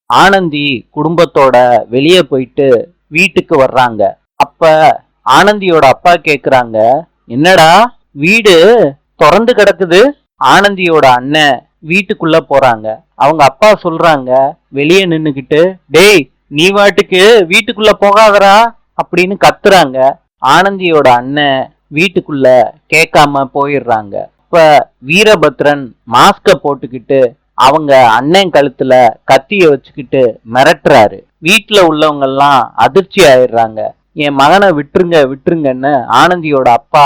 ஆனந்தி குடும்பத்தோட வெளியே போயிட்டு வீட்டுக்கு வர்றாங்க. அப்ப ஆனந்தியோட அப்பா கேக்குறாங்க, என்னடா வீடு திறந்து கிடக்குது? ஆனந்தியோட அண்ணன் வீட்டுக்குள்ள போறாங்க. அவங்க அப்பா சொல்றாங்க வெளியே நின்னுகிட்டு, டேய் நீ வாட்டுக்கு வீட்டுக்குள்ள போகாதடா அப்படின்னு கத்துறாங்க. ஆனந்தியோட அண்ணன் வீட்டுக்குள்ள கேட்காம போயிடுறாங்க. இப்ப வீரபத்ரன் மாஸ்க போட்டுக்கிட்டு அவங்க அண்ணன் கழுத்துல கத்திய வச்சுக்கிட்டு மிரட்டுறாரு. வீட்டுல உள்ளவங்க எல்லாம் அதிர்ச்சி ஆயிடுறாங்க. என் மகனை விட்டுருங்க விட்டுருங்கன்னு ஆனந்தியோட அப்பா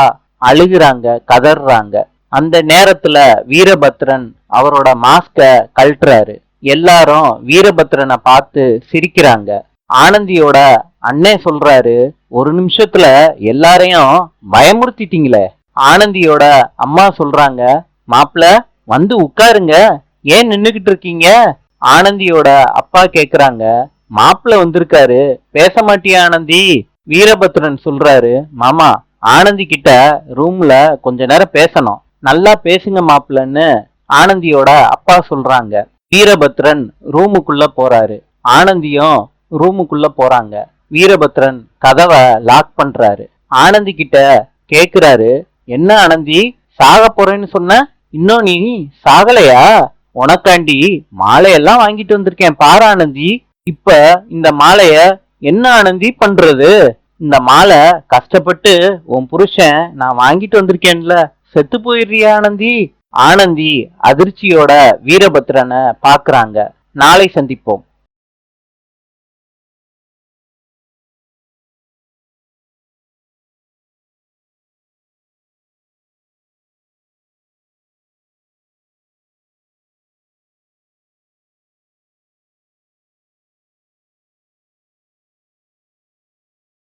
அழுகுறாங்க, கதறாங்க. அந்த நேரத்துல வீரபத்ரன் அவரோட மாஸ்க கழட்டுறாரு. எல்லாரும் வீரபத்ரனை பார்த்து சிரிக்கிறாங்க. ஆனந்தியோட அண்ணன் சொல்றாரு, ஒரு நிமிஷத்துல எல்லாரையும் பயமுறுத்திட்டீங்களே. ஆனந்தியோட அம்மா சொல்றாங்க, மாப்பிள வந்து உட்காருங்க, ஏன் நின்னுகிட்டு இருக்கீங்க? ஆனந்தியோட அப்பா கேக்குறாங்க, மாப்பிள வந்திருக்காரு, பேச மாட்டியா ஆனந்தி? வீரபத்ரன் சொல்றாரு, மாமா ஆனந்தி கிட்ட ரூம்ல கொஞ்ச நேரம் பேசணும், நல்லா பேசுங்க மாப்பிளன்னு ஆனந்தியோட அப்பா சொல்றாங்க. வீரபத்ரன் ரூமுக்குள்ள போறாரு. ஆனந்தியும் ரூமுக்குள்ள போறாங்க. வீரபத்ரன் கதவை லாக் பண்றாரு. ஆனந்தி கிட்ட கேக்குறாரு, என்ன ஆனந்தி சாக போறேன்னு சொன்ன, இன்னும் நீ சாகலையா? உனக்காண்டி மாலையெல்லாம் வாங்கிட்டு வந்திருக்கேன் பாரு ஆனந்தி. இப்ப இந்த மாலைய என்ன ஆனந்தி பண்றது? இந்த மாலை கஷ்டப்பட்டு உன் புருஷன் நான் வாங்கிட்டு வந்திருக்கேன்ல, செத்து போயிடுறியா ஆனந்தி? ஆனந்தி அதிர்ச்சியோட வீரபத்ரனை பாக்குறாங்க. நாளை சந்திப்போம்.